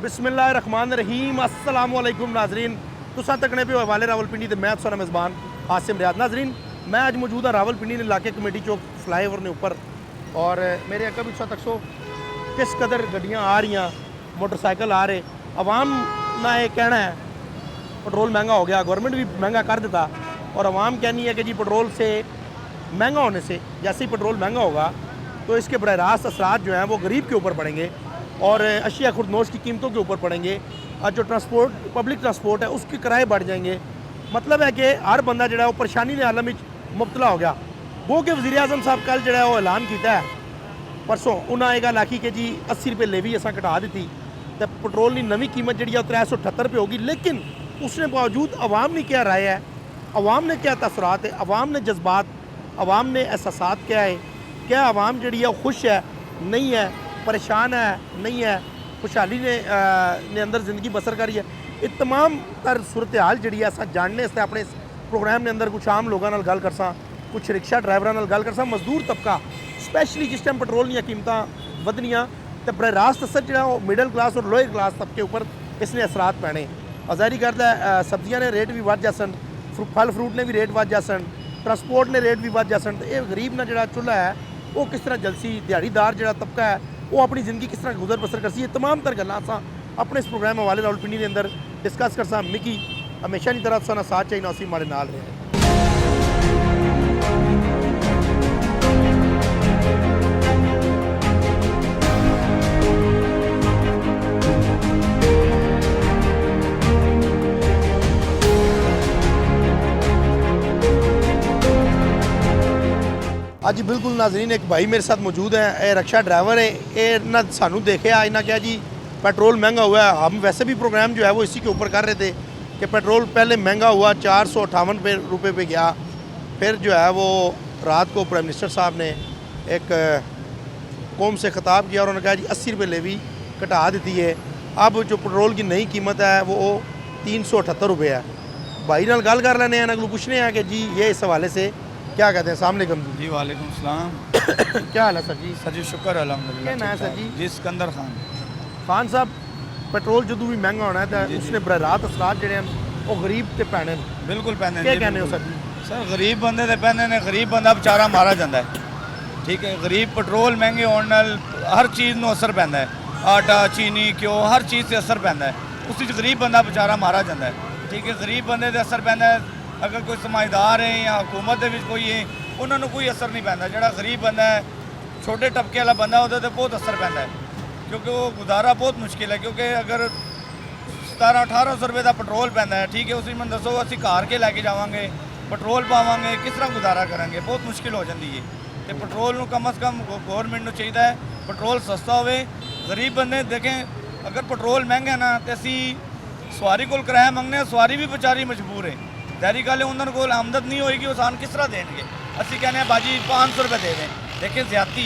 बिस्मिल्लाहिर्रहमानिर्रहीम अस्सलाम वालेकुम नाजरीन तुसा तकने पे हवाले रावलपिंडी मैं तुसा मेज़बान आसिम रियाद। नाजरीन मैं आज मौजूद हाँ रावलपिंडी इलाके कमेटी चौक फ्लाईओवर ने ऊपर और मेरे अगर भी तुसा तकसो किस कदर गड्डियाँ आ रही मोटरसाइकिल आ रहे अवाम ना ये कहना है पेट्रोल महंगा हो गया, गवर्नमेंट भी महंगा कर देता और अवाम कहनी है कि जी पेट्रोल से महंगा होने से जैसे ही पेट्रोल महंगा होगा तो इसके बरह रास्त असरात जो हैं वो गरीब के ऊपर पड़ेंगे और अशिया खुर्दनोश की कीमतों के ऊपर पड़ेंगे और जो ट्रांसपोर्ट पब्लिक ट्रांसपोर्ट है उसके किराए बढ़ जाएंगे। मतलब है कि हर बंदा जो है वो परेशानी के आलम में मुबतला हो गया। वो कि वज़ीर आज़म साहब कल जो है वो ऐलान किया है परसों उन्हें एक गल आखी कि जी 80 रुपये लेवी असा घटा दी तो पेट्रोल की नवी कीमत जी 378 रुपये होगी, लेकिन उसने बावजूद अवाम ने क्या राय है, अवाम ने क्या तसरात है, अवाम ने जज्बात, अवाम ने एहसासात क्या है, क्या अवाम जी खुश है नहीं है, परेशान है नहीं है, खुशहाली ने अंदर ज़िंदगी बसर करी है। ये तमाम तर सूरत हाल जी अस जानने अपने इस प्रोग्राम के अंदर कुछ आम लोगों गल कर सा, कुछ रिक्शा ड्राइवरों गल कर सा, मजदूर तबका स्पैशली जिस टाइम पेट्रोल दी कीमत वधनियाँ तो बर रास्त असर जो मिडल क्लास और लोअर क्लास तबके उपर इसने असरात पैने। ज़ाहिर करता है सब्जियां ने रेट भी बढ़ जासन, फल फ्रूट ने भी रेट बढ़ जासन, ट्रांसपोर्ट ने रेट भी बढ़ जासन, तो ये गरीब ना जो चूल्हा है वो किस तरह जलसी, दिहाड़ीदार जो तबका है वो अपनी ज़िंदगी किस तरह गुजर बसर कर सी। ये तमाम तर गल्लां असां अपने इस प्रोग्राम हवाले रावलपिंडी के अंदर डिस्कस कर सा। मिकी हमेशा की तरह तुसां साथ चाहिए उसी हमारे नाल रहे। आज बिल्कुल नाजरीन एक भाई मेरे साथ मौजूद है, ये रिक्शा ड्राइवर है, ये ना सानू देखे इन्हें क्या जी पेट्रोल महंगा हुआ है। हम वैसे भी प्रोग्राम जो है वो इसी के ऊपर कर रहे थे कि पेट्रोल पहले महंगा हुआ 458 रुपये पे गया, फिर जो है वो रात को प्राइम मिनिस्टर साहब ने एक कौम से ख़िताब किया और उन्होंने कहा जी 80 रुपये लेवी घटा देती है। अब जो पेट्रोल की नई कीमत है वो 378 रुपये है। भाई नाल गल कर लेने हैं, अगलू पूछने हैं कि जी ये इस हवाले से क्या कहते हैं। अस्सलाम वालेकुम जी। वालेकुम सलाम। क्या हाल है सर जी? सर जी शुक्र अल्हम्दुलिल्लाह। क्या नाम है सर जी? जी सिकंदर खान। खान साहब पेट्रोल जो भी महंगा होना है तो उसने बर रात असरात जो वो गरीब ते पैने बिल्कुल पैने। क्या कहने हो सर जी? सर गरीब बंदे ते पैने ने, गरीब बंदा बेचारा मारा जाता है। ठीक है, गरीब पेट्रोल महंगे होने नाल हर चीज़ में असर पैंदा है, आटा चीनी घ्यो हर चीज़ से असर पैंदा है, उस गरीब बंदा बेचारा मारा जाता है। ठीक है, गरीब बंदे से असर पैंदा है। अगर कोई समझदार है या हुकूमत के कोई है उन्होंने कोई असर नहीं पैंदा। जो गरीब बंदा है छोटे तबके वाला बंदा वो बहुत असर पैंदा है, क्योंकि वो गुजारा बहुत मुश्किल है। क्योंकि अगर 1700-1800 रुपये का पेट्रोल पैंदा है, ठीक है, उसी में दसो असी कार के लैके जावांगे पेट्रोल पावांगे किस तरह गुजारा करेंगे, बहुत मुश्किल हो जाती है। तो पेट्रोल कम अज़ कम गौरमेंट को चाहिए पेट्रोल सस्ता हो। गरीब बंदे देखें अगर पेट्रोल महंगा है ना तो असी सवारी को किराया मंगने, सवारी भी बेचारी मजबूर है। ज़ाहिर गल है उन्होंने को आमदन नहीं होएगी, वो सान किस तरह देंगे। असी कहने बाजी 500 रुपये दे दें, देखें ज्यादती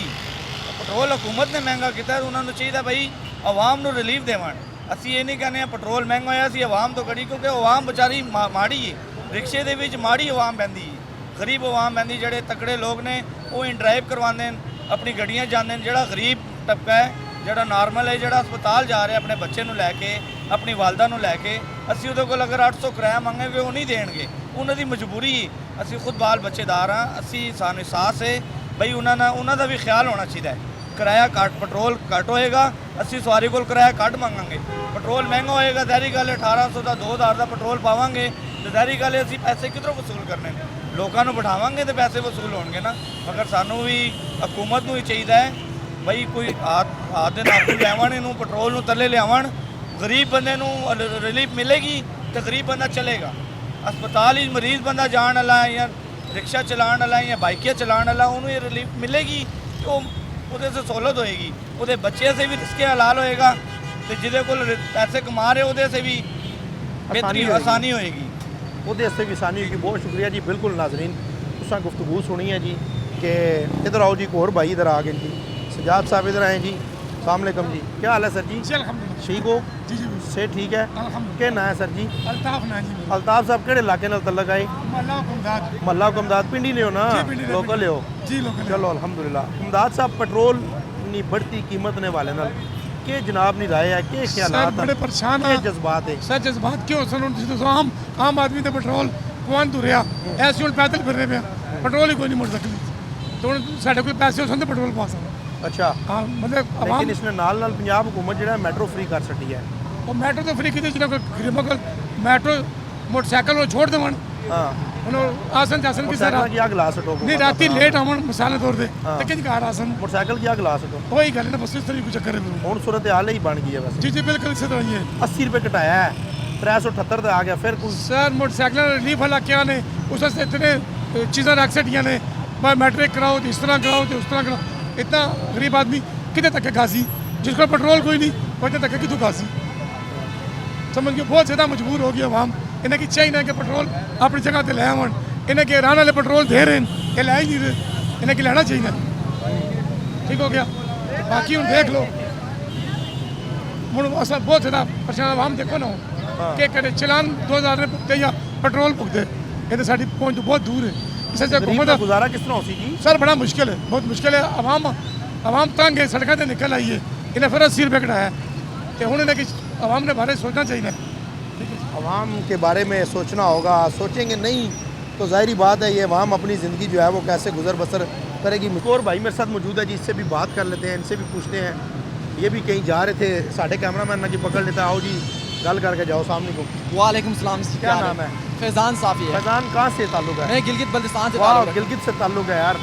पेट्रोल हुकूमत ने महंगा किया है, उन्होंने चाहिए भाई आवाम को रिलीफ देवन। असी ये नहीं कहने पेट्रोल महंगा होया असी आवाम तो कड़ी, क्योंकि आवाम बेचारी माड़ी है, रिक्शे के विच माड़ी आवाम बहती है, गरीब आवाम बहती। जोड़े तकड़े लोग ने वो इन ड्राइव करवाते हैं, अपनी गड्डियाँ जाते हैं। जोड़ा गरीब तबका है, जोड़ा नॉर्मल है, जोड़ा अस्पताल जा रहे अपने बच्चे को लैके अपनी वालदा को लैके, असी वो को अगर 800 किराया मंगेंगे वो नहीं देंगे, उन्होंने मजबूरी है। असी खुद बाल बच्चेदार हाँ, असी सानू एहसास है भाई उन्होंने भी ख्याल होना चाहिए। किराया घट पेट्रोल घट होएगा, असी सवारी को किराया घट मंगांगे। पेट्रोल महंगा होएगा, ज़ाहिर गल 1800 का 2000 का पेट्रोल पावांगे तो ज़ाहिर गल है असी पैसे किधरों वसूल करने, लोगों को बिठावांगे तो पैसे वसूल होंगे ना। मगर सानू भी हुकूमत को ही चाहिए है भाई कोई हाथ दे नाखून लैवन, इनू पेट्रोल में तले लियावन, गरीब बंदे रिलीफ मिलेगी तो गरीब बंदा चलेगा। अस्पताल ही मरीज़ बंदा जाने वाला है या रिक्शा चलाने वाला है या बाइकियाँ चलाने वाला, उन्होंने रिलीफ मिलेगी तो उहदे से सहूलत होएगी, उहदे बच्चे से भी रिस्के हलाल होएगा, तो जिदे को पैसे कमा रहे उहदे से भी बेहतरी आसानी होएगी, उहदे से भी आसानी होगी। बहुत शुक्रिया जी। बिल्कुल नाजरीन तुसां गुफ्तगू सुनी है जी कि इधर आओ जी, एक और भाई इधर आ गए जी, सजाद साहब इधर आए जी। अस्सलाम वालेकुम जी, क्या हाल है सर जी? ठीक हो जी जी से ठीक है। क्या नाम है सर जी? अल्ताफ ना जी। अल्ताफ साहब केड़े इलाके नाल तल्लक आए? मल्ला कुमदाद पिंडी ले हो ना, लोकल ले हो जी लोकल। चलो अल्हम्दुलिल्लाह। कुमदाद साहब पेट्रोल की बढ़ती कीमत ने वाले नाल के जनाब नहीं राय है के सर ख्यालात बड़े परेशान के हैं जज्बात है सर जज्बात क्यों सन जिस आम आदमी तो पेट्रोल पवन तुरया ऐसे हम पैदल फिर रहे पे पेट्रोल ही कोई नहीं मुड़ सकती तो हुण साढ़े कोल पैसे होसन तो पेट्रोल पा सकदा अच्छा हाँ मतलब लेकिन आवाम इसने नाल पंजाब हुकूमत जो मेट्रो फ्री कर छड़ी है वो मेट्रो तो फ्री की जिन्हें गरीबों को मेट्रो मोटरसाइकिल वो छोड़ देवन हाँ आसन जासन की सर मोटरसाइकिल की आग ला सको नहीं राती लेट आवन मिसाल तौर पे हाँ। ते किंज घर आसन मोटरसाइकिल की आग ला सको वही गल है ना बस इस तरह की चक्कर है हूँ सूरत हाल ही बन गई है वैसे जी जी बिल्कुल इसी तरह ही है 80 रुपये घटाया है 378 आ गया फिर कुछ सर मोटरसाइकिल रिलीफ वाला क्या ने उस वास्ते इतने चीज़ें रख सटियां ने भाई मैट्रिक कराओ तो इस तरह कराओ तो उस तरह कराओ इतना गरीब आदमी कितने तक है गाजी जिसको पेट्रोल कोई नहीं वो इतने तक है कितों गाजी समझ के बहुत ज़्यादा मजबूर हो गया आवाम इन्हें की चाहिए कि पेट्रोल अपनी जगह पर ले आवन इन्हें के ईरान वाले पेट्रोल दे रहे हैं ये लै ही नहीं रहे इन्हें की लेना चाहिए ठीक हो गया बाकी हम देख लो हूँ अस बहुत ज़्यादा परेशान आवाम देखो ना कि करे चलान 2000 ने भुगते या पेट्रोल भुगते ये तो साड़ी पहुँच तो बहुत दूर है इस गरीब हुकूमत का गुजारा किस तरह हो सी जी सर बड़ा मुश्किल है बहुत मुश्किल है आवाम तंग है सड़कों से निकल आई है इन्हें फिर 80 रुपये कटाया तो हूँ इन्हें कि आवाम ने बारे सोचना चाहिए आवाम के बारे में सोचना होगा सोचेंगे नहीं तो जाहिर बात है ये आवाम अपनी ज़िंदगी जो है वो कैसे गुजर बसर करेगी और भाई मेरे साथ मौजूद है जी इससे भी बात कर लेते हैं इनसे भी पूछते हैं ये भी कहीं जा रहे थे साढ़े कैमरा मैन ना कि पकड़ लेता आओ जी गल करके जाओ सामने को वालेकुम सलाम क्या नाम है फैज़ान साफ़ी है फैज़ान कहाँ से ताल्लुक है मैं गिलगित बल्तिस्तान से वाह ताल्लुक़ है। गिलगित से ताल्लुक है यार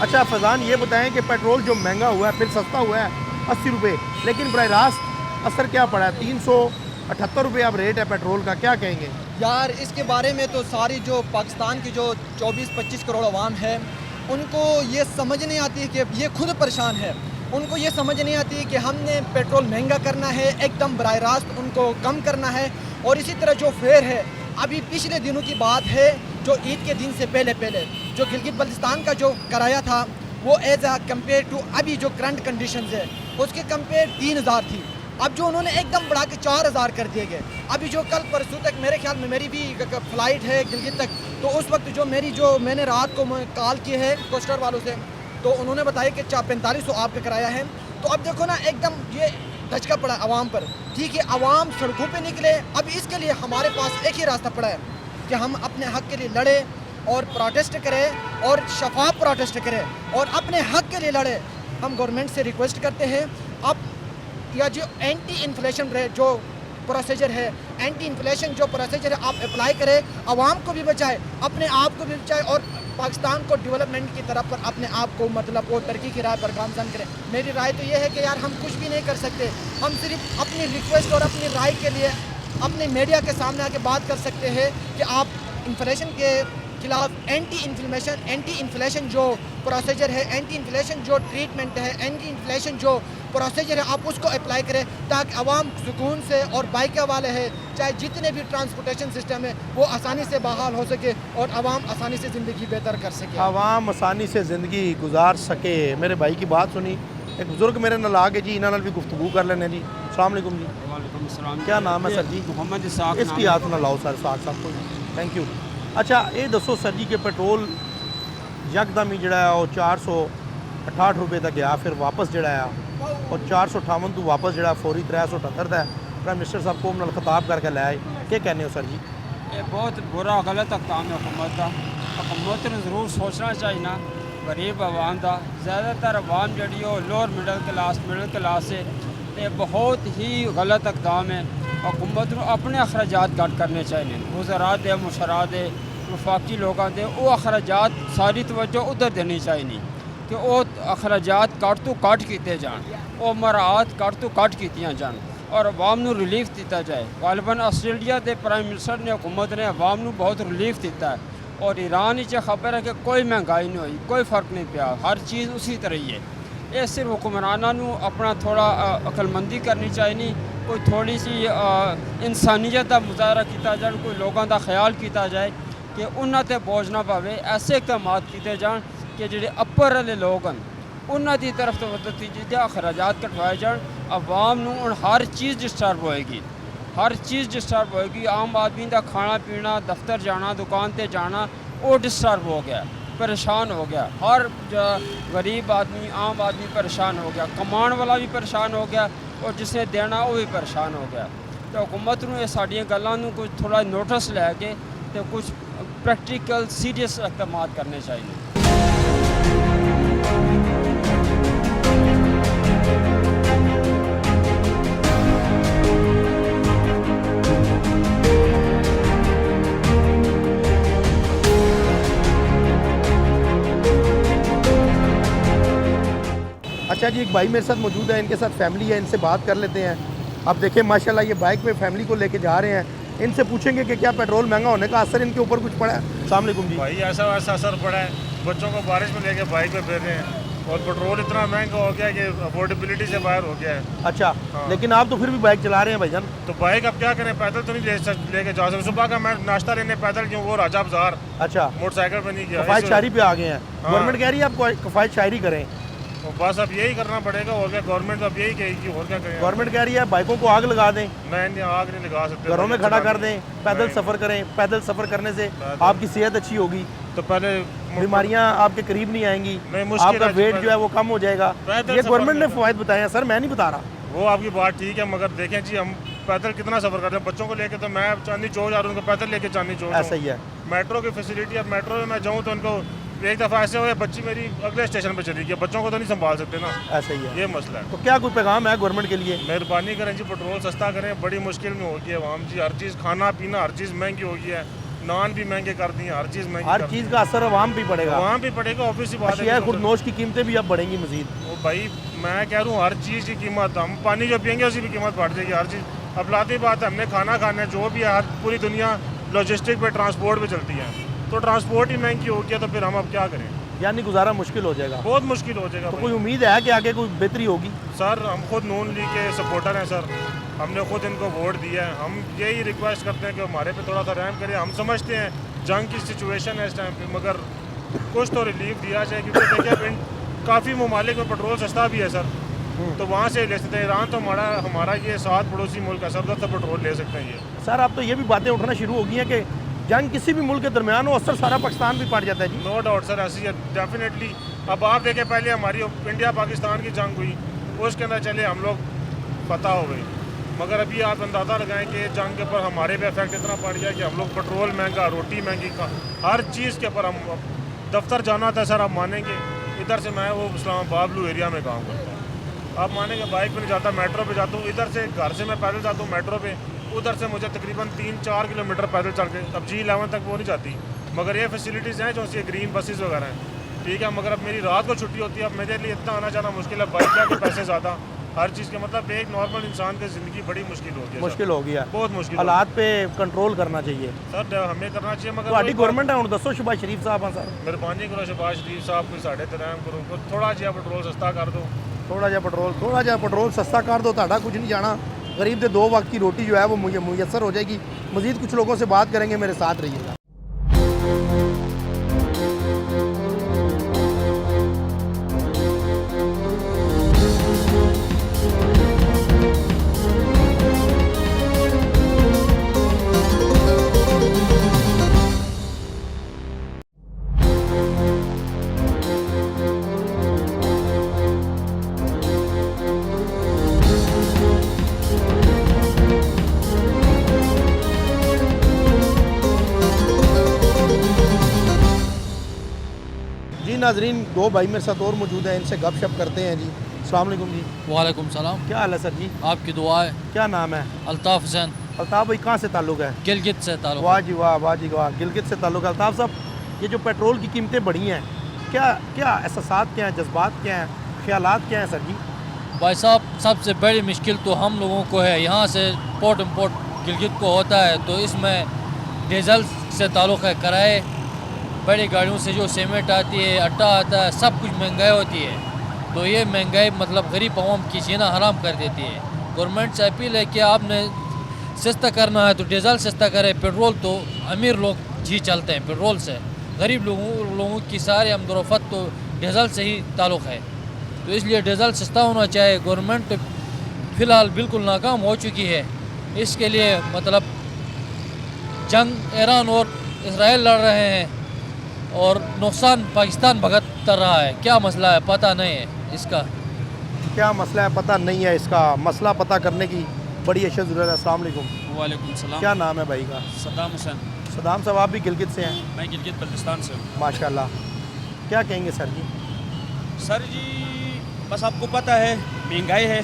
अच्छा फैज़ान ये बताएं कि पेट्रोल जो महंगा हुआ है फिर सस्ता हुआ है 80 रुपये लेकिन बर रास्त असर क्या पड़ा है 378 रुपये अब रेट है पेट्रोल का क्या कहेंगे यार इसके बारे में तो सारी जो पाकिस्तान की जो 24-25 करोड़ आवाम है उनको ये समझ नहीं आती कि ये खुद परेशान है उनको ये समझ नहीं आती कि हमने पेट्रोल महंगा करना है एकदम बराह रास्त उनको कम करना है और इसी तरह जो फेयर है अभी पिछले दिनों की बात है जो ईद के दिन से पहले जो गिलगित बल्तिस्तान का जो किराया था वो एज आ कम्पेयर टू अभी जो करंट कंडीशन है उसके कम्पेयर 3000 थी अब जो उन्होंने एकदम बढ़ा के 4000 कर दिए गए अभी जो कल परसों तक मेरे ख्याल में मेरी भी फ़्लाइट है गिलगित तक तो उस वक्त जो मैंने रात को कॉल की है कोस्टर वालों से तो उन्होंने बताया कि 4500 आपका किराया है तो अब देखो ना एकदम ये धचका पड़ा आवाम पर ठीक है आवाम सड़कों पे निकले अब इसके लिए हमारे पास एक ही रास्ता पड़ा है कि हम अपने हक़ के लिए लड़े और प्रोटेस्ट करें और शफाफ प्रोटेस्ट करें और अपने हक़ के लिए लड़े हम गवर्नमेंट से रिक्वेस्ट करते हैं अब या जो एंटी इन्फ्लेशन रेट जो प्रोसीजर है एंटी इन्फ्लेशन जो प्रोसीजर है आप अप्लाई करें आवाम को भी बचाए अपने आप को भी बचाए और पाकिस्तान को डेवलपमेंट की तरफ पर अपने आप को मतलब वो तरक्की की राह पर गामजन करें मेरी राय तो ये है कि यार हम कुछ भी नहीं कर सकते हम सिर्फ अपनी रिक्वेस्ट और अपनी राय के लिए अपने मीडिया के सामने आके बात कर सकते हैं कि आप इन्फ्लेशन के खिलाफ एंटी इन्फ्लेशन जो प्रोसीजर है एंटी इन्फ्लेशन जो ट्रीटमेंट है एंटी इन्फ्लेशन जो प्रोसीजर है आप उसको अप्लाई करें ताकि आवाम सुकून से और बाइक वाले हैं चाहे जितने भी ट्रांसपोर्टेशन सिस्टम है वो आसानी से बहाल हो सके और आवाम आसानी से ज़िंदगी बेहतर कर सके आवाम आसानी से ज़िंदगी गुजार सके मेरे भाई की बात सुनी एक बुजुर्ग मेरे नाल आ गए जी इन्होंने भी गुफ्तगू कर लेने जी अस्सलाम वालेकुम जी वालेकुम अस्सलाम क्या नाम है सर जी मोहम्मद इसाक इसकी हाथ ना लाओ सर साथ साथ कोई थैंक यू अच्छा ये दसो सर जी के पेट्रोल यकदम ही जड़ा वो 468 रुपये तक गया फिर वापस जड़ा और 458 तो वापस जड़ा फौरी 378 का प्राइम मिनिस्टर साहब को नाल खिताब करके लै आए क्या कहने हो सर जी ये बहुत बुरा गलत काम है हुकूमत का हुकूमत ने ज़रूर सोचना चाहिए ना गरीब आवाम का ज़्यादातर आवाम जी लोअर मिडल क्लास है ये बहुत ही गलत इकदाम है हुकूमत को अपने अखराजात घट करने चाहिए गुजरात दे मुशरा दे वफाकी लोगों के वो अखराजात सारी तवज्जो उधर देनी चाहिए कि वो अखराजात घट तो घट किए जान वो मराहत घट तो घट कीतियां जान और अवाम को रिलीफ दिता जाए गालिबन आस्ट्रेलिया के प्राइम मिनिस्टर ने हुकूमत ने अवाम को बहुत रिलीफ दिता है और ईरान ही खबर है कि कोई महंगाई नहीं हुई कोई फ़र्क नहीं पाया हर चीज़ उसी तरह ही है ये सिर्फ हुक्मरानों अपना थोड़ा अकलमंदी करनी चाहिए कोई थोड़ी सी इंसानियत का मुजाहरा किया जाए कोई लोगों का ख्याल किया जाए कि उन्होंने बोझ ना पावे ऐसे इकदाम किए जान कि जो अपर वाले लोग हैं उन्होंने तरफ तो नतीजे अखराजात कटवाए जान अवाम हूँ हर चीज़ डिस्टर्ब होएगी हर चीज़ डिस्टर्ब होएगी आम आदमी का खाना पीना दफ्तर जाना दुकान पर जाना वो डिस्टर्ब हो गया परेशान हो गया हर गरीब आदमी आम आदमी परेशान हो गया कमाने वाला भी परेशान हो गया और जिसने देना वो भी परेशान हो गया। तो हुकूमत नूं ये साड़ियां गल्लां नूं कुछ थोड़ा नोटिस लैके तो कुछ प्रैक्टिकल सीरियस इकदाम करने चाहिए। अच्छा जी, एक भाई मेरे साथ मौजूद है, इनके साथ फैमिली है, इनसे बात कर लेते हैं। अब देखें माशाल्लाह ये बाइक पे फैमिली को लेके जा रहे हैं, इनसे पूछेंगे कि क्या पेट्रोल महंगा होने का असर इनके ऊपर कुछ पड़ा है। अस्सलाम वालेकुम जी। भाई ऐसा वैसा असर पड़ा है, बच्चों को बारिश में लेके बाइक पे फिर रहे हैं और पेट्रोल इतना महंगा हो गया है कि अफोर्डेबिलिटी से बाहर हो गया है। अच्छा, लेकिन आप तो फिर भी बाइक चला रहे हैं भाईजान। तो बाइक अब क्या करें, पैदल तो नहीं लेके जा सकते। सुबह का मैं नाश्ता लेने पैदल क्यों, वो राजा बाजार अच्छा, मोटरसाइकिल पे नहीं गया। कफायत शायरी पे आ गए हैं। हाँ। गवर्नमेंट कह रही है आप कफायत शायरी करें। तो बस अब यही करना पड़ेगा, और क्या गवर्नमेंट अब यही कहेगी, और क्या करें। गवर्नमेंट कह रही है बाइकों को आग लगा दें, नहीं आग नहीं लगा सकते, घरों में खड़ा कर दें, पैदल नहीं। सफ़र करें। पैदल सफ़र करने से पैदल। आपकी सेहत अच्छी होगी, तो पहले बीमारियां आपके करीब नहीं आएंगी, नहीं, मुश्किल आपका है जी, वेट पैदल। जो है वो कम हो जाएगा। पैदल ये सफ़र गवर्नमेंट ने करना। फ़वाद बताए हैं सर, मैं नहीं बता रहा। वो आपकी बात ठीक है, मगर देखें जी हम पैदल कितना सफर करते हैं बच्चों को लेके। तो मैं चांदनी चौक जा रहा हूँ, उनको पैदल लेके चांदनी चौक ऐसा ही है। मेट्रो की फैसिलिटी, अब मेट्रो में मैं जाऊँ तो उनको एक दफ़ा ऐसे हो, बच्ची मेरी अगले स्टेशन पे चली गई, बच्चों को तो नहीं संभाल सकते ना, ऐसा ही है। ये मसला है। तो क्या कोई पैगाम है गवर्नमेंट के लिए? मेहरबानी करें जी, पेट्रोल सस्ता करें, बड़ी मुश्किल में हो गई है आवाम जी। हर चीज़, खाना पीना हर चीज़ महंगी हो गई है, नान भी महंगे कर दिए, हर चीज़ महंगी हर कर दी चीज़ का असर आवाम पे पड़ेगा। वहाँ भी पड़ेगा, ऑफिस की बात अशिया है। खुर्दनोश की कीमतें भी अब बढ़ेंगी मजीद। वो भाई मैं कह रहा हूँ हर चीज़ की कीमत, हम पानी जो पियेंगे उसकी भी कीमत बढ़ जाएगी, हर चीज़। अब लाती बात है, हमने खाना खाना है, जो भी है, हर पूरी दुनिया लॉजिस्टिक पे, ट्रांसपोर्ट पे चलती है, तो ट्रांसपोर्ट ही महंगी हो गया, तो फिर हम अब क्या करें? यानी गुजारा मुश्किल हो जाएगा। बहुत मुश्किल हो जाएगा तो भाई। कोई उम्मीद है कि आगे कोई बेहतरी होगी? सर हम खुद नून लीग के सपोर्टर हैं सर, हमने खुद इनको वोट दिया है। हम यही रिक्वेस्ट करते हैं कि हमारे पे थोड़ा सा रहम करें। हम समझते हैं जंग की सिचुएशन है इस टाइम पे, मगर कुछ तो रिलीफ दिया जाए, क्योंकि देखिए काफ़ी ममालिक में पेट्रोल सस्ता भी है सर, तो वहाँ से ले सकते हैं। ईरान तो हमारा ये साथ पड़ोसी मुल्क है सर, उधर से पेट्रोल ले सकते हैं ये। सर अब तो ये भी बातें उठना शुरू हो गई हैं कि जंग किसी भी मुल्क के दरमियान हो, असर सारा पाकिस्तान भी पड़ जाता है जी। नो डाउट सर, ऐसी है डेफिनेटली। अब आप देखें, पहले हमारी इंडिया पाकिस्तान की जंग हुई, उसके अंदर चले हम लोग फतह हो गई, मगर अभी आप अंदाज़ा लगाएं कि जंग के ऊपर हमारे पे इफेक्ट इतना पड़ गया कि हम लोग पेट्रोल महंगा, रोटी महंगी, हर चीज़ के ऊपर हम दफ्तर जाना था सर, आप मानेंगे इधर से मैं वो इस्लामाबाद ब्लू एरिया में काम करता हूँ, आप मानेंगे बाइक पे नहीं जाता, मेट्रो पे जाता हूँ। इधर से घर से मैं पैदल जाता हूँ मेट्रो पे, उधर से मुझे तकरीबन 3-4 किलोमीटर पैदल चल के, अब G11 तक वो नहीं जाती, मगर ये फैसिलिटीज़ हैं जो सी ग्रीन बसेस वगैरह हैं, ठीक है। मगर अब मेरी रात को छुट्टी होती है, अब मेरे लिए इतना आना जाना मुश्किल है, बाइक जाके पैसे ज़्यादा, हर चीज़ के मतलब एक नॉर्मल इंसान की ज़िंदगी बड़ी मुश्किल हो गई है। मुश्किल हो गया, बहुत मुश्किल। हालात पे कंट्रोल करना चाहिए सर हमें करना चाहिए, मगर ਤੁਹਾਡੀ ਗਵਰਨਮੈਂਟ है ਹੁਣ ਦੱਸੋ शहबाज शरीफ साहब हाँ सर मेहरबानी करो शहबाज शरीफ साहब, कोई साढ़े तरह करो, थोड़ा जिहा पेट्रोल सस्ता कर दो। थोड़ा जिहा पेट्रोल सस्ता कर दो, ਤੁਹਾਡਾ कुछ नहीं जाना। गरीब के 2 वक्त की रोटी जो है वो मुयसर हो जाएगी। मज़ीद कुछ लोगों से बात करेंगे, मेरे साथ रहिएगा। जी नाजरीन, 2 भाई मेरे साथ और मौजूद हैं, इनसे गपशप करते हैं जी। अस्सलाम वालेकुम जी। वालेकुम सलाम। क्या हाल है सर जी? आपकी दुआ है। क्या नाम है? अल्ताफ़ हुसैन, अल्ताफ़ भाई कहाँ से ताल्लुक़ है? गिलगित से ताल्लुक़। वाह जी वाह, वाह जी वाह, गिलगित से ताल्लुक़। अल्ताफ़ साहब, ये जो पेट्रोल की कीमतें बढ़ी हैं, क्या क्या एहसासात क्या हैं, जज्बात क्या हैं, ख्यालात क्या हैं सर जी? भाई साहब, सबसे बड़ी मुश्किल तो हम लोगों को है, यहाँ से पोर्ट इम्पोर्ट गिलगित को होता है, तो इसमें डीजल से ताल्लुक़ है, किराए, बड़ी गाड़ियों से जो सीमेंट आती है, आटा आता है, सब कुछ महंगाई होती है। तो ये महंगाई मतलब गरीब आवाम की जीना हराम कर देती है। गवर्नमेंट से अपील है कि आपने सस्ता करना है तो डीजल सस्ता करे, पेट्रोल तो अमीर लोग जी चलते हैं पेट्रोल से, गरीब लोगों की सारी आमदोरफ़त तो डीजल से ही ताल्लुक़ है, तो इसलिए डीजल सस्ता होना चाहिए। गवर्नमेंट फ़िलहाल बिल्कुल नाकाम हो चुकी है, इसके लिए मतलब जंग ईरान और इसराइल लड़ रहे हैं और नुकसान पाकिस्तान भुगत रहा है। क्या मसला है पता नहीं है इसका। क्या मसला है पता नहीं है, इसका मसला पता करने की बड़ी अशद ज़रूरत है। अस्सलाम वालेकुम। वालेकुम सलाम। क्या नाम है भाई का? सद्दाम हुसैन। सदाम साहब, आप भी गिलगित से हैं? मैं गिलगित बल्तिस्तान से हूँ। माशाल्लाह। क्या कहेंगे सर जी? सर जी बस आपको पता है महंगाई है।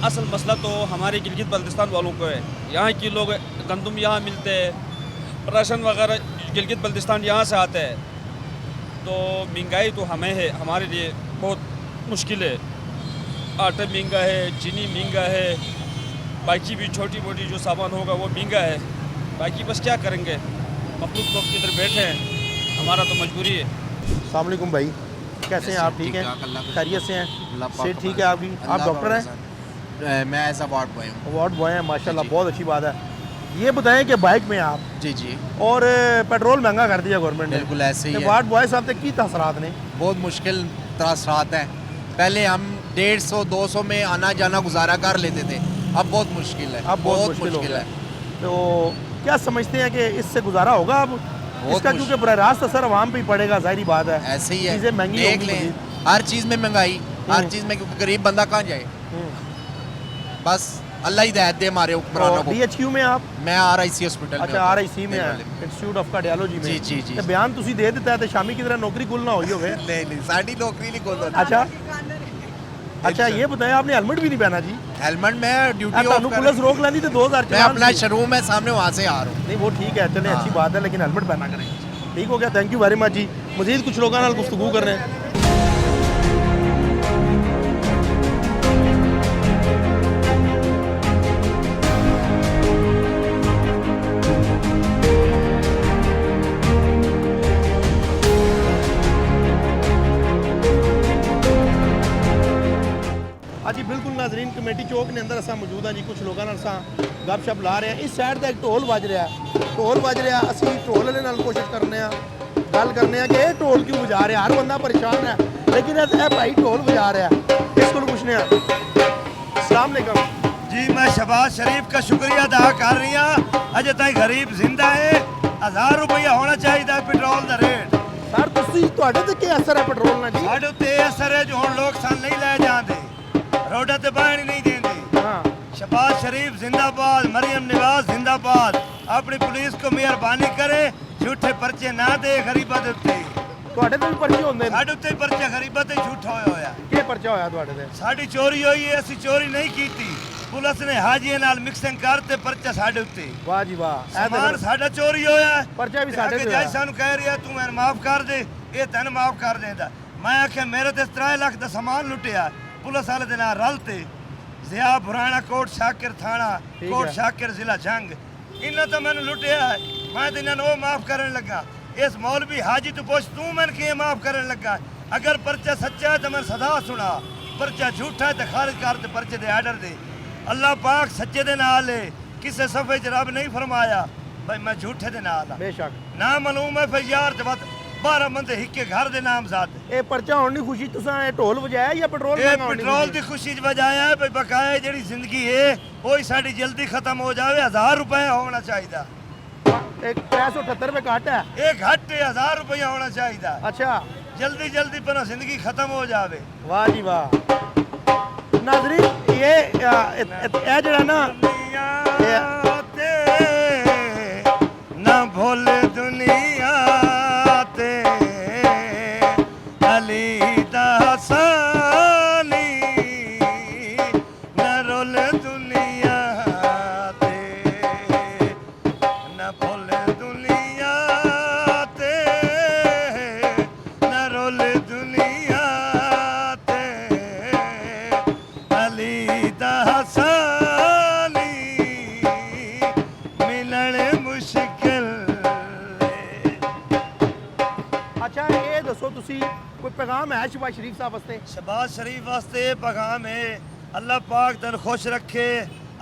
असल मसला तो हमारे गिलगित बल्तिस्तान वालों को है। यहाँ के लोग गंदम यहाँ मिलते हैं, राशन वगैरह गिलगित बल्तिस्तान यहाँ से आते हैं, तो महंगाई तो हमें है, हमारे लिए बहुत मुश्किल है। आटा महंगा है, चीनी महंगा है, बाकी भी छोटी मोटी जो सामान होगा वो महंगा है। बाकी बस क्या करेंगे, मखलूक लोग किधर बैठे हैं, हमारा तो मजबूरी है। अस्सलाम वालेकुम भाई, कैसे हैं आप? ठीक हैं, खैरियत से हैं? सेहत ठीक है आपकी? आप डॉक्टर हैं? मैं ऐसा वार्ड बॉय हूँ। वार्ड बॉय हैं, माशाल्लाह, बहुत अच्छी बात है। ये बताएं कि बाइक में आप जी जी, और पेट्रोल महंगा कर दिया गवर्नमेंट ने, बिल्कुल ऐसे ही है। वार्ड बॉय साहब तक की तसरात ने? बहुत मुश्किल त्रासरात हैं। पहले हम 150-200 में आना जाना गुजारा कर लेते थे, अब बहुत मुश्किल है। अब बहुत मुश्किल हो गया। तो क्या समझते हैं कि इससे गुजारा होगा अब इसका? क्योंकि बराह रास्त असर आवाम पे ही पड़ेगा, जाहिर बात है। ऐसे ही है, चीज़ें महंगी देख होंगी लें मज़ीद। हर चीज़ में महंगाई, हर चीज़ में, क्योंकि गरीब बंदा कहाँ जाए। बस अल्लाह ही हिदायत दे हमारे हुक्मरानों को। DHQ में आप? मैं RIC हॉस्पिटल में। अच्छा, RIC में है, इंस्टीट्यूट ऑफ कार्डियोलॉजी में। जी जी जी। तो बयान तुसी दे दिता है तो शामी की तरह नौकरी खुलना हुई होवे। नहीं, साड़ी नौकरी नहीं खोल। अच्छा अच्छा, ये बताएं आपने हेलमेट भी नहीं पहना जी? हेलमेट में ड्यूटी ऑफ ਤੁਹਾਨੂੰ पुलिस रोक लेनी तो 2000 मैं अपना शोरूम है सामने, वहाँ से आ रहा हूँ। नहीं वो ठीक है, चले अच्छी बात है, लेकिन हेलमेट पहना करें। ठीक हो गया, थैंक यू वेरी मच जी। मजीद कुछ लोगों नाल गुफ्तगू कर रहे हैं। जी बिल्कुल नाजरीन, कमेटी चौक के अंदर असा मौजूद हाँ जी। कुछ लोगों गपशप ला रहे हैं। इस साइड का एक ढोल बज रहा है, ढोल बज रहा। असी ढोल वाले नाल कोशिश करने गल करने कि ये ढोल क्यों बजा रहे, हर बंदा परेशान है, लेकिन ये भाई ढोल बजा रहा है। इसको पूछने अस्सलाम वालेकुम जी। मैं शहबाज शरीफ का शुक्रिया अदा कर रही हूँ। अजे तक गरीब जिंदा है। 1000 रुपया होना चाहिए पेट्रोल का रेट। सर तुहाडे ते क्या असर है पेट्रोल ना जी? साढ़े उत्ते असर है जो हुण लोग सन नहीं लै जाते, रोडा ते बहन नहीं देंगे। हाँ, शहबाज शरीफ जिंदाबाद, मरियम नवाज जिंदाबाद। अपनी पुलिस को मेहरबानी करे, झूठे पर्चे ना दे गरीबां दे उत्ते। तुहाडे ते भी पर्चे होंदे ने? साढ़े उत्ते पर्चा गरीबां ते झूठा होया। क्या पर्चा होया तुहाडे ते? साड़ी चोरी हुई है, असी चोरी नहीं की। पुलिस ने हाजिए नाल मिक्सिंग करते पर्चा साढ़े उत्ते। वाह जी वाह, सामान साढ़ा चोरी होया, पर्चा भी साढ़े ते जज सानू कह रहा तू मैनू माफ कर दे, ये तेन माफ कर देंदा। मैं आख्या मेरे ते 3 लाख का सामान लुटिया। पुलिस वाले दे नाल रलते जिया बुराना कोट शाकिर थाना, कोट शाकिर जिला जंग, इन्हें तो मैंने लुटिया है। मैं तो इन्होंने वो माफ करने लगा। इस मौलवी हाजी तू पूछ तू मैंने किए माफ करने लगा। अगर पर्चा सच्चा है तो मैं सदा सुना, पर्चा झूठा है तो खारिज कर दे, पर्चे दे आर्डर दे। अल्लाह पाक सच्चे दे नाल है, किसे सफे च रब नहीं फरमाया भाई मैं झूठे दे नाल। बेशक ना मालूम है फिर यार ते बात 12 बंदे हिक्के घर दे नाम साथ। ये पर्चा होने की खुशी तुसा ये ढोल बजाया या पेट्रोल ये महंगा होने की पेट्रोल खुशी? की खुशी च बजाया है भाई, बकाया जेड़ी जिंदगी है वही साड़ी जल्दी खत्म हो जाए। 1000 रुपया होना चाहिए। एक 378 रुपये घट है। एक घट 1000 रुपया होना चाहिए। अच्छा, जल्दी जल्दी पर जिंदगी खत्म हो जावे। वाह जी वाह। नाजरीन ये जड़ा ना ना भोले दुनिया ते अली दासानी, न रोल दुनिया ते न भोले दुनिया ते न रोल दुनिया ते अली दासानी मिलने मुश्किल। अच्छा ये दसो तुसी कोई पैगाम है शहबाज शरीफ साहब वास्ते? शहबाज शरीफ वास्ते पैगाम है, अल्लाह पाक तेन खुश रखे,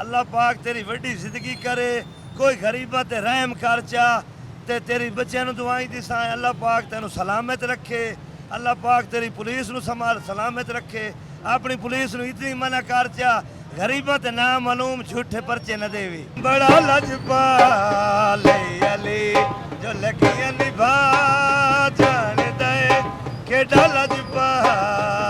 अल्लाह पाक तेरी वड्डी जिंदगी करे, कोई गरीबा ते रहम कर चा ते तेरी बच्चों नूं दुआई दिसा। अल्लाह पाक तेनू सलामत रखे, अल्लाह पाक तेरी पुलिस नूं सलामत रखे। अपनी पुलिस नूं इतनी मना कर चा गरीबा ते ना मालूम झूठे पर्चे न देवी। बड़ा लजपाले अली जो लगिया निभा जान दे, केड़ा लजपाल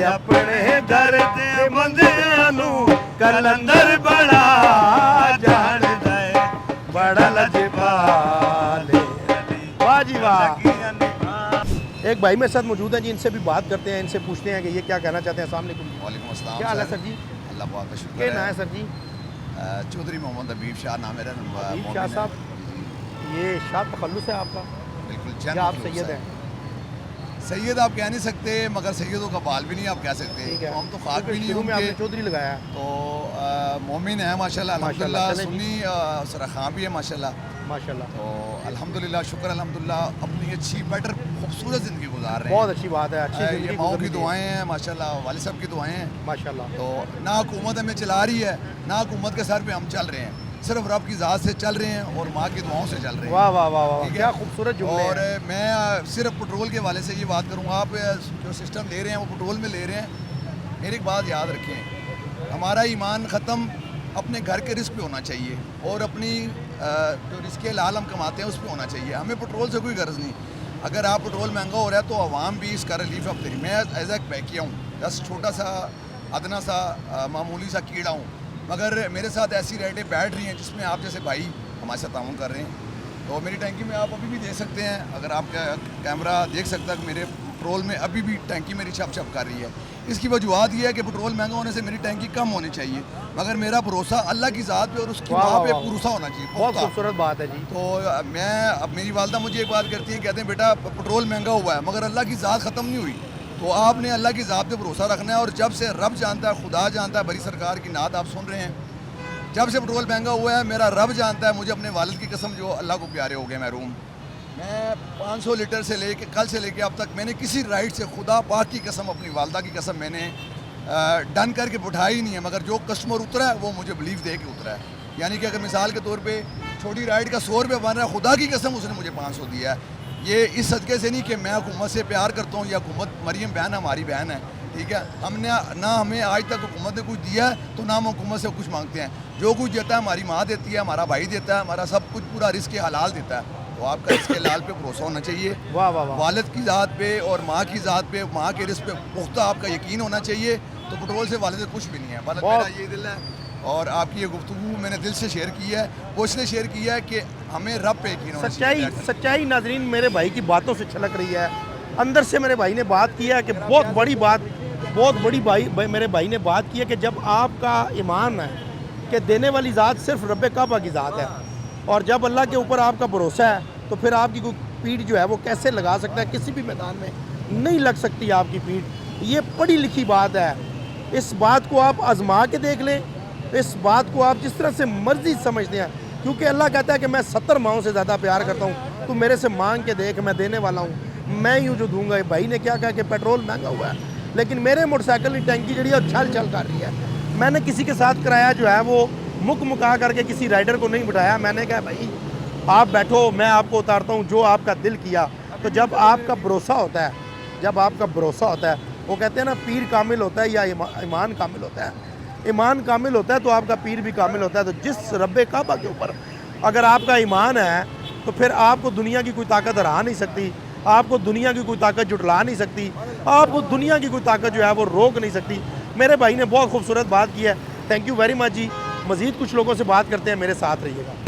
अपने घर दे बंदियां नू कलंदर बड़ा जानदा है बड़ा लजपाल वाह जी वाह। एक भाई मेरे साथ मौजूद हैं जी, इनसे भी बात करते हैं, इनसे पूछते हैं कि ये क्या कहना चाहते हैं। अस्सलाम वालेकुम। वालेकुम अस्सलाम। क्या हाल है सर जी? अल्लाह पाक का शुक्र क्या नाम है सर जी? चौधरी मोहम्मद हबीब शाह नाम मेरा। हबीब शाह साहब, ये शाह तखल्लुस है आपका? बिल्कुल। क्या आप सैयद हैं? सैयद आप कह नहीं सकते, मगर सैयदों का बाल भी नहीं आप कह सकते। तो हम तो खाक भी नहीं शुरू में आपने होंगे। चौधरी लगाया तो मोमिन है माशाल्लाह, माशाल्लाह, अल्हम्दुलिल्लाह। चलें जी। सुन्नी सरखां भी है माशाल्लाह। माशाल्लाह, तो अल्हम्दुलिल्लाह, शुक्र अल्हम्दुलिल्लाह, अपनी अच्छी बेटर खूबसूरत ज़िंदगी गुजार रहे हैं। बहुत अच्छी बात है। अच्छी ये ज़िंदगी माओ की गुजरनी दुआएं हैं माशाल्लाह, वालिद साहब की दुआएं हैं माशाल्लाह। तो ना हुकूमत हमें चला रही है, ना हुकूमत के सर पे हम चल रहे हैं, सिर्फ रब की ज़ात से चल रहे हैं और माँ की दुआओं से चल रहे हैं। वाह वाह वाह वाह, ठीक है? क्या खूबसूरत जुमले और हैं। मैं सिर्फ पेट्रोल के वाले से ये बात करूँगा, आप जो सिस्टम ले रहे हैं वो पेट्रोल में ले रहे हैं। मेरी एक बात याद रखें, हमारा ईमान ख़त्म अपने घर के रिस्क पे होना चाहिए और अपनी जो रिस्क हलाल हम कमाते हैं उस पर होना चाहिए। हमें पेट्रोल से कोई गर्ज नहीं। अगर आप पेट्रोल महंगा हो रहा है तो आवाम भी इसका रिलीफ अब देगी। मैं एज ए पैकिया हूँ, बस छोटा सा अदना सा मामूली सा कीड़ा हूँ, मगर मेरे साथ ऐसी रेटें बैठ रही हैं जिसमें आप जैसे भाई हमारे साथ ताउन कर रहे हैं। तो मेरी टैंकी में आप अभी भी देख सकते हैं, अगर आप कैमरा देख सकता है कि मेरे पेट्रोल में अभी भी टैंकी मेरी छप छप कर रही है। इसकी वजूहत ये है कि पेट्रोल महंगा होने से मेरी टैंकी कम होनी चाहिए, मगर मेरा भरोसा अल्लाह की ज़ात पे और उसकी वाह, माँ पे वाह, वाह। भरोसा होना चाहिए। बहुत पुख्ता। खूबसूरत बात है जी। तो मैं अब मेरी वालदा मुझे एक बात करती है, कहते हैं बेटा पेट्रोल महंगा हुआ है मगर अल्लाह की ज़ात ख़त्म नहीं हुई। तो आपने अल्लाह की ज़ात पे भरोसा रखना है और जब से रब जानता है, खुदा जानता है, बड़ी सरकार की नात आप सुन रहे हैं, जब से पेट्रोल महंगा हुआ है मेरा रब जानता है, मुझे अपने वालिद की कसम जो अल्लाह को प्यारे हो गए महरूम, मैं 500 लीटर से लेके कल से लेके अब तक मैंने किसी राइड से खुदा पाक की कसम, अपनी वालदा की कसम मैंने डन करके उठाया ही नहीं है। मगर जो कस्टमर उतरा है वो मुझे बिलीव दे के उतरा है। यानी कि अगर मिसाल के तौर पे छोटी राइड का 100 रुपये बन रहा है, खुदा की कसम उसने मुझे 500 दिया है। ये इस सदक़े से नहीं कि मैं हुकूमत से प्यार करता हूँ या हुकूमत मरियम बहन हमारी बहन है, ठीक है। हमने ना हमें आज तक हुकूमत ने कुछ दिया है तो ना हम हुकूमत से कुछ मांगते हैं। जो कुछ देता है हमारी माँ देती है, हमारा भाई देता है, हमारा सब कुछ पूरा रिस्क हलाल देता है। तो आपका रिस्क हलाल पे भरोसा होना चाहिए। वाह वाह वाह। वालिद की ज़ात पे और माँ की ज़ात पे, माँ के रिस्क पे पुख्ता आपका यकीन होना चाहिए। तो पेट्रोल से वालिद से कुछ भी नहीं है। वालिद मेरा ये दिल है और आपकी ये गुफ्तगू मैंने दिल से शेयर की है, वो इसलिए शेयर किया है कि हमें रब पे यकीन होना चाहिए। सच्चाई नाजरीन मेरे भाई की बातों से छलक रही है। अंदर से मेरे भाई ने बात किया है कि बहुत बड़ी बात, बहुत बड़ी मेरे भाई ने बात की है कि जब आपका ईमान है कि देने वाली ज़ात सिर्फ रब काबा की ज़ात है और जब अल्लाह के ऊपर आपका भरोसा है तो फिर आपकी कोई पीठ जो है वो कैसे लगा सकता है, किसी भी मैदान में नहीं लग सकती आपकी पीठ। ये पढ़ी लिखी बात है। इस बात को आप आजमा के देख लें, इस बात को आप जिस तरह से मर्जी समझते हैं, क्योंकि अल्लाह कहता है कि मैं 70 माओं से ज़्यादा प्यार करता हूँ, तो मेरे से मांग के देख, मैं देने वाला हूँ, मैं यूँ जो दूंगा। भाई ने क्या कहा कि पेट्रोल महंगा हुआ है, लेकिन मेरे मोटरसाइकिल की टैंकी जी छल छल कर रही है। मैंने किसी के साथ किराया जो है वो मुका करके किसी राइडर को नहीं बिठाया। मैंने कहा भाई आप बैठो, मैं आपको उतारता हूँ, जो आपका दिल किया। तो जब आपका भरोसा होता है, जब आपका भरोसा होता है, वो कहते हैं ना पीर कामिल होता है या ईमान कामिल होता है। ईमान कामिल होता है तो आपका पीर भी कामिल होता है। तो जिस रब्बे काबा के ऊपर अगर आपका ईमान है तो फिर आपको दुनिया की कोई ताकत हरा नहीं सकती, आपको दुनिया की कोई ताकत जुटला नहीं सकती, आपको दुनिया की कोई ताकत जो है वो रोक नहीं सकती। मेरे भाई ने बहुत खूबसूरत बात की है। थैंक यू वेरी मच जी। मज़ीद कुछ लोगों से बात करते हैं, मेरे साथ रहिएगा।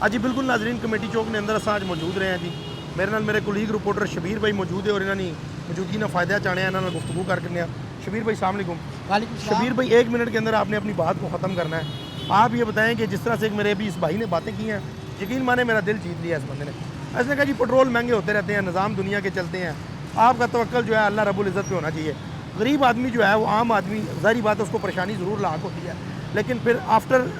जी बिल्कुल नाजरीन, कमेटी चौक के अंदर अस आज मौजूद रहे हैं जी। मेरे नाल मेरे कुलीग रिपोर्टर शबीर भाई मौजूद है और इन्होंने मौजूदगी ने फ़ायदा चाहने हैं, इन्होंने गुफ्तगू करने। शबीर भाई अस्सलाम वालेकुम। शबीर भाई 1 मिनट के अंदर आपने अपनी बात को ख़त्म करना है। आप ये बताएं कि जिस तरह से मेरे अभी इस भाई ने बातें की हैं, यकीन माने मेरा दिल जीत लिया इस बंदे ने। इसने कहा जी पेट्रोल महंगे होते रहते हैं, निज़ाम दुनिया के चलते हैं, आपका तवक्कल जो है अल्लाह रब्बुल इज़्ज़त पे होना चाहिए। गरीब आदमी जो है वो आम आदमी, ज़ाहिर बात है उसको परेशानी ज़रूर लाक होती है, लेकिन फिर after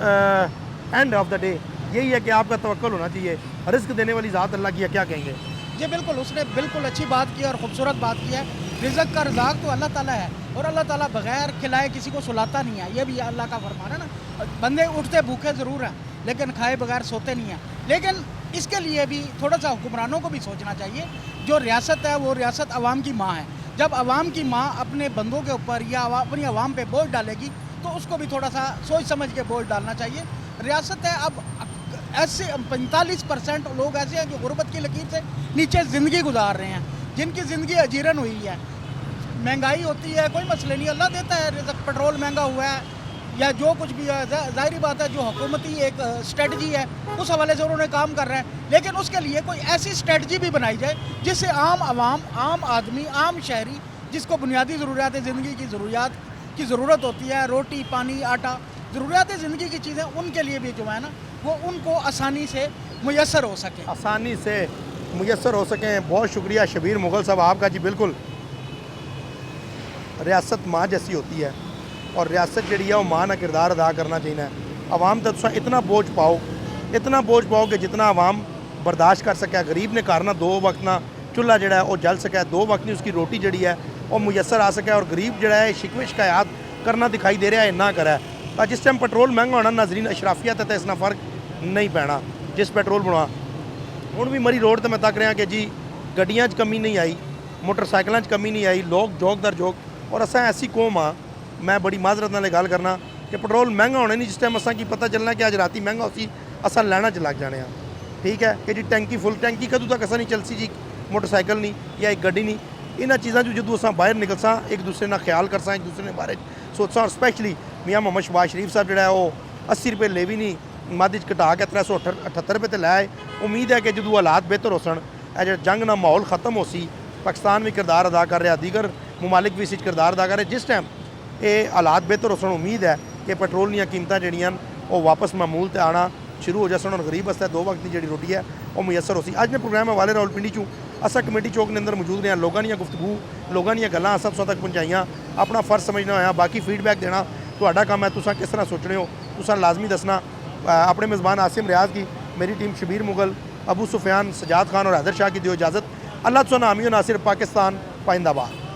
end of the day यही है कि आपका तवक्कुल होना चाहिए। रिस्क देने वाली ज़ात अल्लाह की है, क्या कहेंगे? जी बिल्कुल, उसने बिल्कुल अच्छी बात की और ख़ूबसूरत बात की है। रिज़्क़ का रज़ाक़ तो अल्लाह ताला है और अल्लाह ताला बग़ैर खिलाए किसी को सुलाता नहीं है। ये भी अल्लाह का फरमान है ना। बंदे उठते भूखे ज़रूर हैं लेकिन खाए बगैर सोते नहीं हैं। लेकिन इसके लिए भी थोड़ा सा हुक्मरानों को भी सोचना चाहिए। जो रियासत है वो रियासत आवाम की माँ है। जब आवाम की माँ अपने बंदों के ऊपर या अपनी आवाम पे बोझ डालेगी तो उसको भी थोड़ा सा सोच समझ के बोझ डालना चाहिए। रियासत है, अब ऐसे 45% लोग ऐसे हैं जो गुर्बत की लकीर से नीचे ज़िंदगी गुजार रहे हैं, जिनकी ज़िंदगी अजीरन हुई है। महंगाई होती है, कोई मसले नहीं, अल्लाह देता है रिज़्क़। पेट्रोल महंगा हुआ है या जो कुछ भी है, ज़ाहिरी बात है जो हुकूमती एक स्ट्रेटजी है उस हवाले से उन्होंने काम कर रहे हैं, लेकिन उसके लिए कोई ऐसी स्ट्रेटजी भी बनाई जाए जिससे आम आवाम, आम आदमी, आम शहरी जिसको बुनियादी ज़रूरियात ज़िंदगी की ज़रूरियात की ज़रूरत होती है, रोटी पानी आटा, ज़रूरियात ज़िंदगी की चीज़ें, उनके लिए भी जो है ना वो उनको आसानी से मुयस्सर हो सके, आसानी से मुयस्सर हो सकें। बहुत शुक्रिया शबीर मुग़ल साहब आपका। जी बिल्कुल, रियासत माँ जैसी होती है और रियासत जी है वो माँ का किरदार अदा करना चाहिए। आवाम तक तुम इतना बोझ पाओ कि जितना आवाम बर्दाश्त कर सके। गरीब ने घर ना 2 वक्त ना चूल्हा जड़ा है वो जल सके, 2 वक्त नहीं उसकी रोटी जड़ी है वो मुयसर आ सके, और गरीब जड़ा है शिकवे शिकायत करना दिखाई दे रहा है ना करा। तो जिस टाइम पेट्रोल महंगा होना नाजरीन अशराफियत तो इसना फ़र्क नहीं पैना। जिस पेट्रोल बना हुण भी मरी रोड तो मैं तक रहा कि जी गड्डियां कमी नहीं आई, मोटरसाइकिलों कमी नहीं आई, लोग जोक दर जोक। और असा ऐसी कौम हाँ, मैं बड़ी माजरत नाल गल करना कि पेट्रोल महंगा होने नहीं जिस टाइम असा की पता चलना कि अज राती महंगा उसी असा लैना च लग जाने। ठीक है कि जी टैंकी फुल टैंकी कदों तक असा नहीं चलसी जी, मोटरसाइकिल नहीं या एक गड्डी नहीं। इन्होंने चीज़ों जो जो असा बाहर निकलसा एक दूसरे ना ख्याल करसा, एक दूसरे के बारे सोचसा। और स्पैशली मियाँ मोहम्मद शहबाज शरीफ साहब जो है वो 80 रुपये ले भी नहीं मध्य घटा के 378 रुपये तो लाए। उम्मीद है कि जो हालात बेहतर हो सन, जो जंग ना माहौल ख़त्म हो सी, पाकिस्तान भी किरदार अदा कर रहा, दीगर ममालिक भी इस किरदार अदा कर रहे। जिस टाइम ये हालात बेहतर हो सन, उम्मीद है कि पेट्रोल दी कीमतां जड़ियां वो वापस मामूल ते आना शुरू हो जासन और गरीब वास्ते 2 वक्त की जी रोटी है वो मुयसर हो सी। अज ने प्रोग्राम हवाले रावलपिंडी चूँ असा कमेटी चौक के अंदर मौजूद रहे, लोगों दी गुफ्तगू, लोगों दी गल्लां असां तुसां तक पहुँचाइयां, अपना फर्ज समझना होया। बाकी फीडबैक देना तुहाडा काम है, तुसां किस तरह सोचने हो तुसां लाजमी दसना। अपने मेज़बान आसिम रियाज की, मेरी टीम शबीर मुग़ल, अबू सुफियान, सजाद खान और हैदर शाह की दियो इजाज़त। अल्लाह तुसां आमीन नासिर। पाकिस्तान पाइंदाबाद।